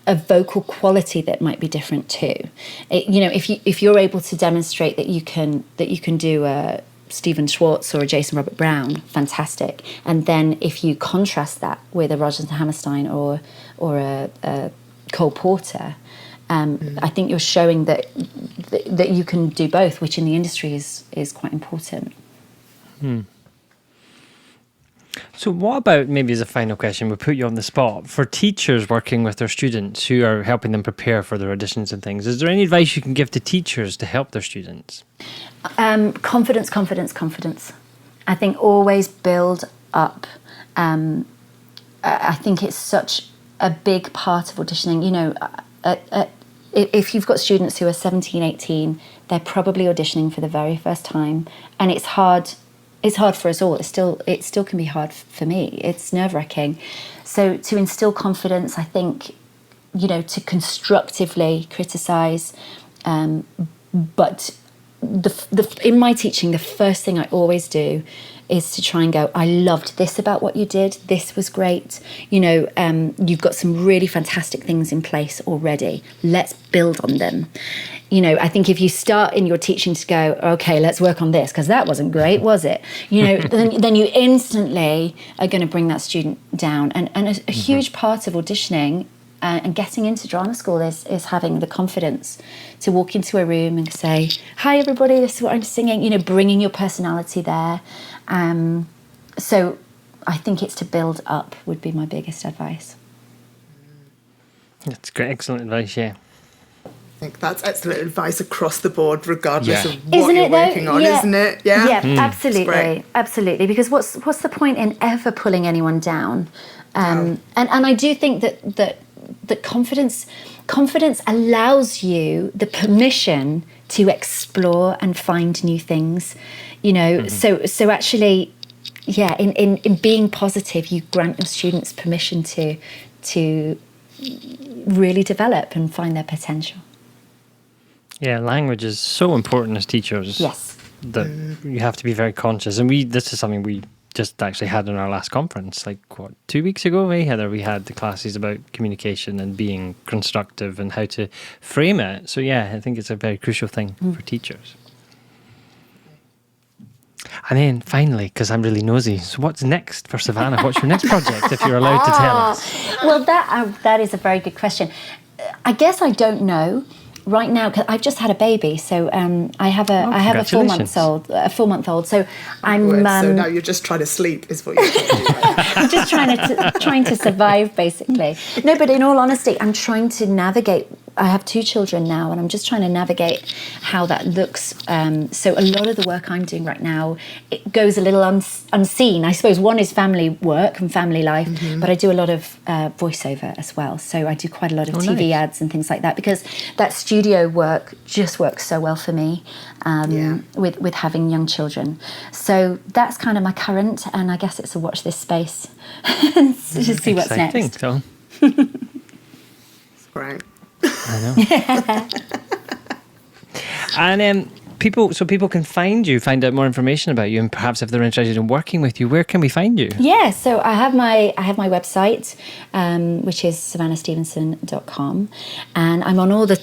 a vocal quality that might be different too. If you're able to demonstrate that you can do a Stephen Schwartz or a Jason Robert Brown, fantastic. And then if you contrast that with a Rodgers and Hammerstein or a Cole Porter, I think you're showing that you can do both, which in the industry is quite important. So what about, maybe as a final question, we'll put you on the spot, for teachers working with their students who are helping them prepare for their auditions and things, is there any advice you can give to teachers to help their students? Confidence. I think always build up. I think it's such a big part of auditioning. You know, if you've got students who are 17, 18, they're probably auditioning for the very first time, and it's hard. It's hard for us all. It still can be hard for me. It's nerve-wracking. So to instill confidence, I think, to constructively criticise, but in my teaching, the first thing I always do is to try and go, I loved this about what you did. This was great. You've got some really fantastic things in place already. Let's build on them. I think if you start in your teaching to go, okay, let's work on this, because that wasn't great, was it? Then you instantly are going to bring that student down. And a huge part of auditioning and getting into drama school is having the confidence to walk into a room and say, hi, everybody, this is what I'm singing, bringing your personality there. So I think it's to build up would be my biggest advice. That's great, excellent advice, yeah. I think that's excellent advice across the board, regardless of what isn't you're it, though? working on, isn't it? Yeah, absolutely, absolutely. Because what's the point in ever pulling anyone down? And I do think that confidence allows you the permission to explore and find new things. So actually, in being positive, you grant your students permission to really develop and find their potential. Yeah, language is so important as teachers. Yes. That you have to be very conscious. And this is something we just actually had in our last conference, 2 weeks ago, Heather? We had the classes about communication and being constructive and how to frame it. So yeah, I think it's a very crucial thing for teachers. And then finally, because I'm really nosy, so what's next for Savannah? What's your next project, if you're allowed to tell us? Well, that is a very good question. I guess I don't know right now, because I've just had a baby, so I have a 4 month old. So I'm. So now you're just trying to sleep, is what you're trying to do. Right? I'm just trying to survive, basically. No, but in all honesty, I'm trying to navigate. I have 2 children now, and I'm just trying to navigate how that looks. So a lot of the work I'm doing right now, it goes a little unseen. I suppose one is family work and family life, but I do a lot of voiceover as well. So I do quite a lot of TV ads and things like that, because that studio work just works so well for me with having young children. So that's kind of my current, and I guess it's a watch this space and just see what's next. So. It's great. I know. And people can find out more information about you, and perhaps if they're interested in working with you, where can we find you? Yeah, so I have my website, which is savannahstevenson.com, and I'm on all the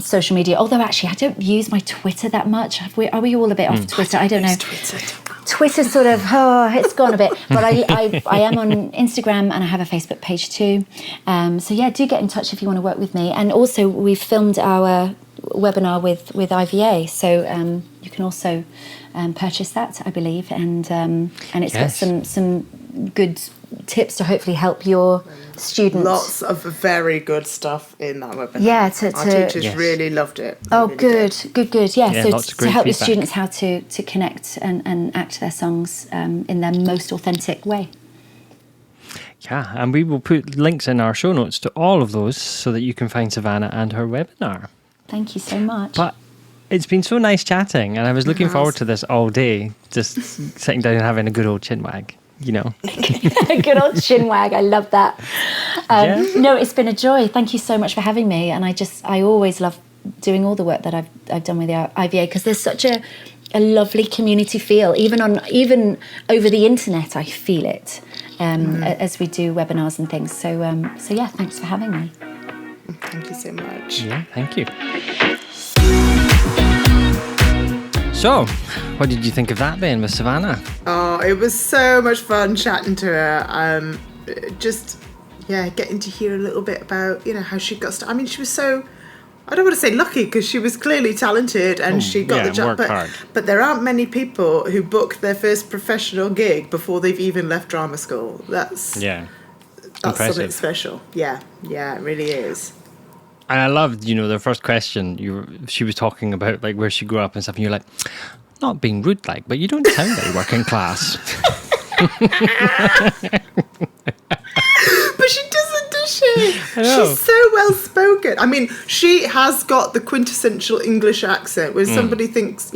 social media. Although actually, I don't use my Twitter that much. Are we all a bit off Twitter? I don't know. Twitter's sort of, it's gone a bit. But I am on Instagram, and I have a Facebook page too. So yeah, do get in touch if you want to work with me. And also, we've filmed our webinar with IVA, so you can also purchase that, I believe. And it's got some good tips to hopefully help your students. Lots of very good stuff in that webinar. Yeah, our teachers really loved it. Really good. Yeah, so to help your feedback. students how to connect and act their songs in their most authentic way. Yeah, and we will put links in our show notes to all of those so that you can find Savannah and her webinar. Thank you so much. But it's been so nice chatting, and I was looking forward to this all day, just sitting down and having a good old chinwag. A good old chinwag. I love that. No, it's been a joy. Thank you so much for having me. And I always love doing all the work that I've done with the IVA, because there's such a lovely community feel. Even over the internet, I feel it as we do webinars and things. So yeah, thanks for having me. Thank you so much. Yeah, thank you. So, what did you think of that then with Savannah? Oh, it was so much fun chatting to her. Getting to hear a little bit about, how she got started. I mean, she was so, I don't want to say lucky, because she was clearly talented and she got the job. But there aren't many people who book their first professional gig before they've even left drama school. That's impressive. Something special. Yeah, it really is. And I loved, the first question, she was talking about where she grew up and stuff, and you're like, not being rude but you don't sound very working class. But she doesn't do isn't she? I know. She's so well spoken. I mean, she has got the quintessential English accent where somebody thinks,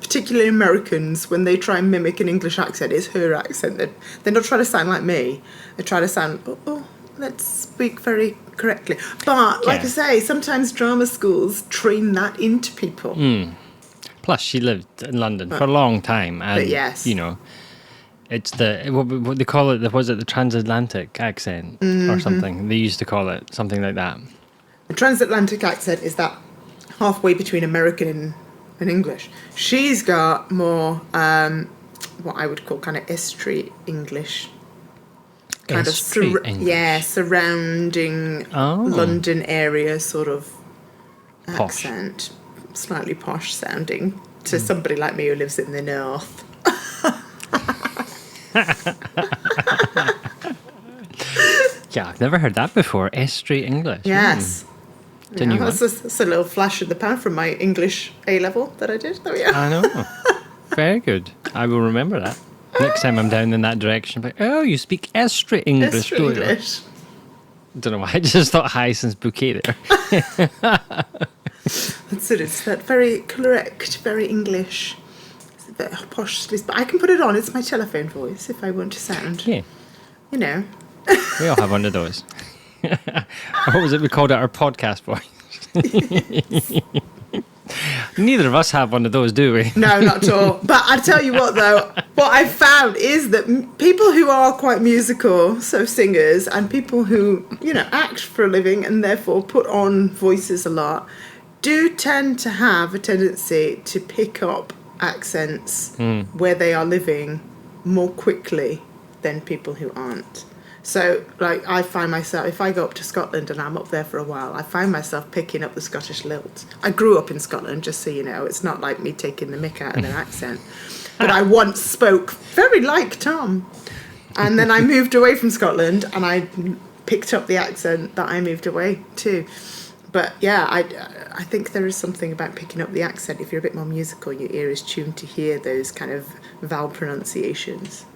particularly Americans, when they try and mimic an English accent, it's her accent. They're not trying to sound like me. They try to sound, let's speak very correctly. But, like I say, sometimes drama schools train that into people. Plus, she lived in London for a long time. And, but yes. It's what they call it, was it the transatlantic accent or something? They used to call it something like that. The transatlantic accent is that halfway between American and English. She's got more what I would call kind of estuary English. Surrounding London area sort of accent. Slightly posh sounding to somebody like me who lives in the north. Yeah, I've never heard that before. Estuary English. Yes. That's a little flash in the pan from my English A-level that I did. There we are. I know. Very good. I will remember that. Next time I'm down in that direction, like, you speak estuary English, do you? English. Don't know why, I just thought Hyacinth's bouquet there. That's it. It's that very correct, very English, it's a bit poshly. But I can put it on. It's my telephone voice if I want to sound. Yeah. We all have one of those. What was it we called it? Our podcast voice. Neither of us have one of those, do we? No, not at all. But I tell you what, though, what I've found is that people who are quite musical, so singers, and people who, act for a living and therefore put on voices a lot, do tend to have a tendency to pick up accents where they are living more quickly than people who aren't. So, I find myself, if I go up to Scotland and I'm up there for a while, I find myself picking up the Scottish lilt. I grew up in Scotland, just so you know. It's not like me taking the mick out of their accent. But I once spoke very like Tom. And then I moved away from Scotland and I picked up the accent that I moved away to. But, yeah, I think there is something about picking up the accent. If you're a bit more musical, your ear is tuned to hear those kind of vowel pronunciations.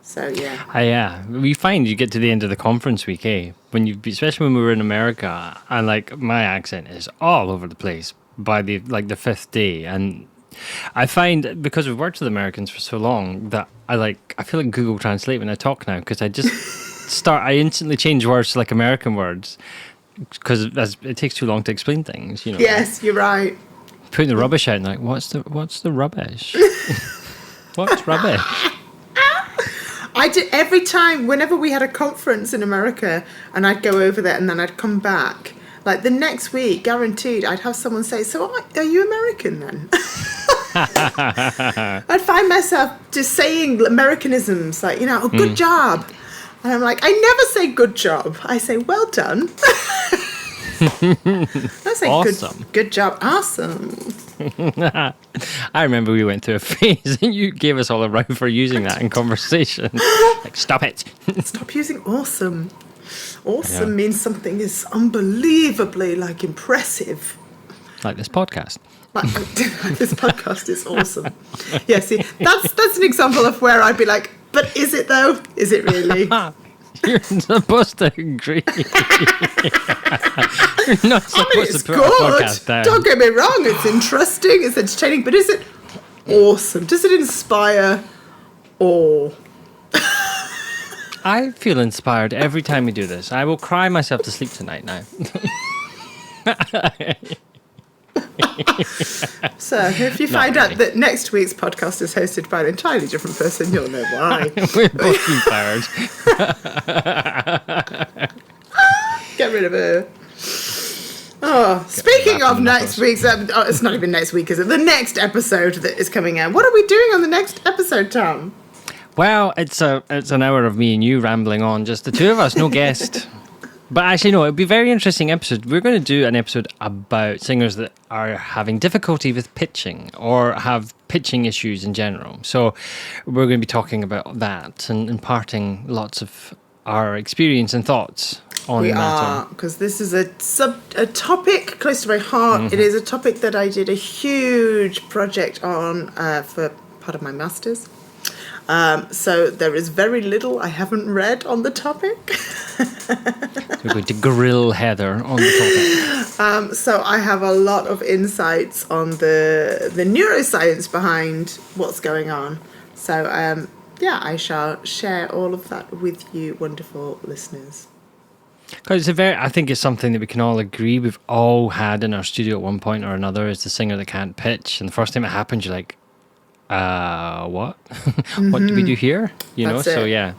So yeah. We find you get to the end of the conference week, especially when we were in America, and my accent is all over the place by the fifth day, and I find because we've worked with Americans for so long that I feel like Google Translate when I talk now, because I just I instantly change words to American words because it takes too long to explain things. Yes, you're right. Putting the rubbish out and what's the rubbish? What's rubbish? I did every time, whenever we had a conference in America and I'd go over there and then I'd come back, the next week, guaranteed, I'd have someone say, so are you American then? I'd find myself just saying Americanisms, good job. And I'm like, I never say good job. I say, well done. I say awesome. Good job. Awesome. I remember we went through a phase and you gave us all a round for using that in conversation. Stop it. Stop using awesome. Awesome means something is unbelievably impressive. Like this podcast. This podcast is awesome. Yeah, see, that's an example of where I'd be like, but is it though? Is it really? You're supposed to agree. You're not supposed to put a podcast down. Don't get me wrong, it's interesting, it's entertaining, but is it awesome? Does it inspire awe? I feel inspired every time we do this. I will cry myself to sleep tonight now. So, if you find out that next week's podcast is hosted by an entirely different person, you'll know why. We're both inspired. Get rid of her. Oh, speaking of next week's episode, it's not even next week, is it? The next episode that is coming out. What are we doing on the next episode, Tom? Well, it's an hour of me and you rambling on, just the two of us, no guest. But actually, no, it'd be a very interesting episode. We're going to do an episode about singers that are having difficulty with pitching or have pitching issues in general. So we're going to be talking about that and imparting lots of our experience and thoughts on the matter. Because this is a topic close to my heart. Mm-hmm. It is a topic that I did a huge project on for part of my master's. So there is very little I haven't read on the topic. We're going to grill Heather on the topic. So I have a lot of insights on the neuroscience behind what's going on. So I shall share all of that with you, wonderful listeners. Because I think it's something that we can all agree we've all had in our studio at one point or another, is the singer that can't pitch. And the first time it happens, you're like, what? What do we do here? That's So it. yeah.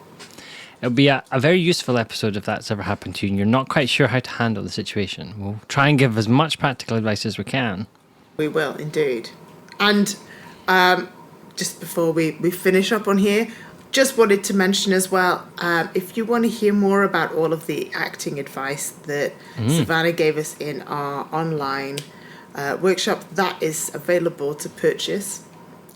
It'll be a very useful episode if that's ever happened to you and you're not quite sure how to handle the situation. We'll try and give as much practical advice as we can. We will, indeed. And just before we finish up on here, just wanted to mention as well, if you want to hear more about all of the acting advice that Savannah gave us in our online workshop, that is available to purchase.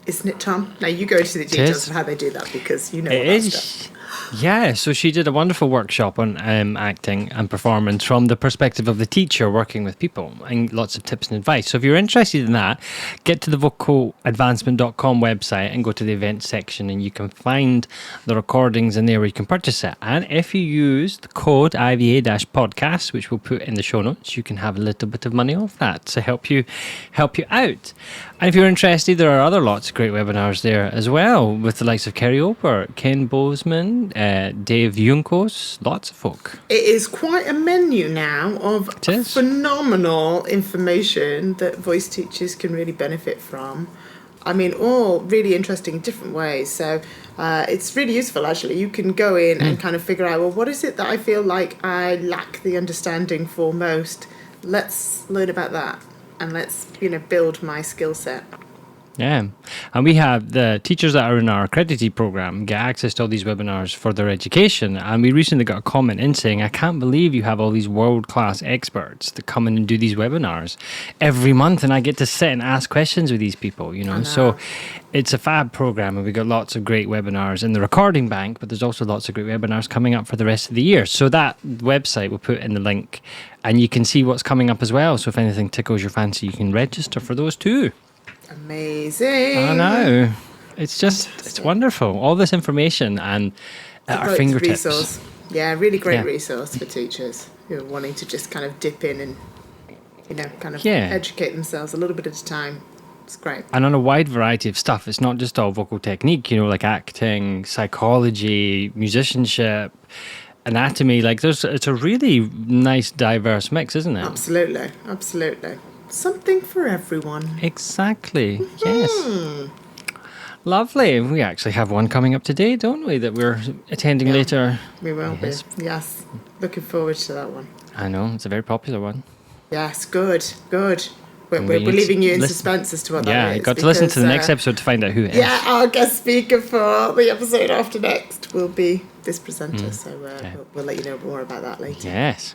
Isn't it, Tom? Now you go into the details of how they do that, because you know all that stuff. Yeah, so she did a wonderful workshop on acting and performance from the perspective of the teacher working with people, and lots of tips and advice. So if you're interested in that, get to the vocaladvancement.com website and go to the events section, and you can find the recordings in there where you can purchase it. And if you use the code IVA-podcast, which we'll put in the show notes, you can have a little bit of money off that to help you out. And if you're interested, there are other lots of great webinars there as well, with the likes of Kerry Oper, Ken Bozeman, Dave Yunkos, lots of folk. It is quite a menu now of phenomenal information that voice teachers can really benefit from. I mean, all really interesting in different ways. So it's really useful, actually. You can go in and kind of figure out, well, what is it that I feel like I lack the understanding for most? Let's learn about that. And let's, build my skill set. Yeah. And we have the teachers that are in our accredited program get access to all these webinars for their education. And we recently got a comment in saying, I can't believe you have all these world-class experts that come in and do these webinars every month. And I get to sit and ask questions with these people, So it's a fab program. And we got lots of great webinars in the recording bank, but there's also lots of great webinars coming up for the rest of the year. So that website we'll put in the link, and you can see what's coming up as well. So if anything tickles your fancy, you can register for those too. Amazing. I know. It's wonderful. All this information and at our fingertips. Resource. Yeah, really great resource for teachers who are wanting to just kind of dip in and, educate themselves a little bit at a time. It's great. And on a wide variety of stuff. It's not just all vocal technique, like acting, psychology, musicianship, anatomy. It's a really nice, diverse mix, isn't it? Absolutely. Something for everyone. Exactly. Yes. Lovely. We actually have one coming up today, don't we, that we're attending later? We will be. Yes. Looking forward to that one. I know. It's a very popular one. Yes. Good. We're leaving you in suspense as to what that is. Yeah, you got to listen to the next episode to find out who it is. Yeah, our guest speaker for the episode after next will be this presenter. So we'll let you know more about that later. Yes.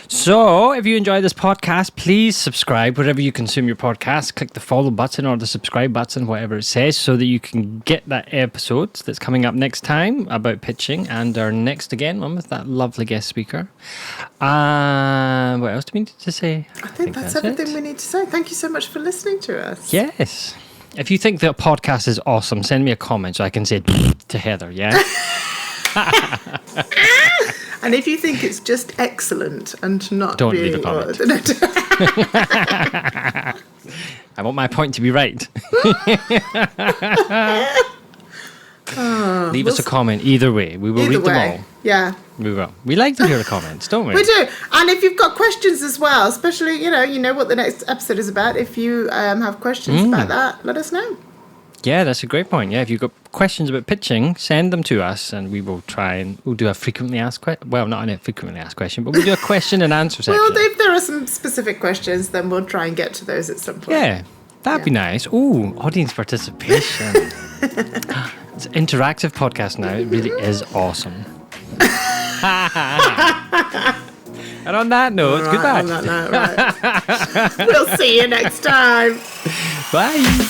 So, if you enjoy this podcast, please subscribe wherever you consume your podcast. Click the follow button or the subscribe button, whatever it says, so that you can get that episode that's coming up next time about pitching, and our next one with that lovely guest speaker. What else do we need to say? I think that's everything we need to say. Thank you so much for listening to us. Yes. If you think the podcast is awesome, send me a comment so I can say to Heather, yeah? And if you think it's just excellent and not don't leave a comment. I want my point to be right. Leave us a comment either way. We will read them all. Yeah. We will. We like to hear the comments, don't we? We do. And if you've got questions as well, especially, you know what the next episode is about. If you have questions about that, let us know. Yeah, that's a great point. Yeah, if you've got questions about pitching, send them to us, and we will try and we'll do a frequently asked question. Well, not a frequently asked question, but we'll do a question and answer section. Well, if there are some specific questions, then we'll try and get to those at some point. Yeah, that'd be nice. Ooh, audience participation. It's an interactive podcast now. It really is awesome. And on that note, goodbye. On that note, right. We'll see you next time. Bye.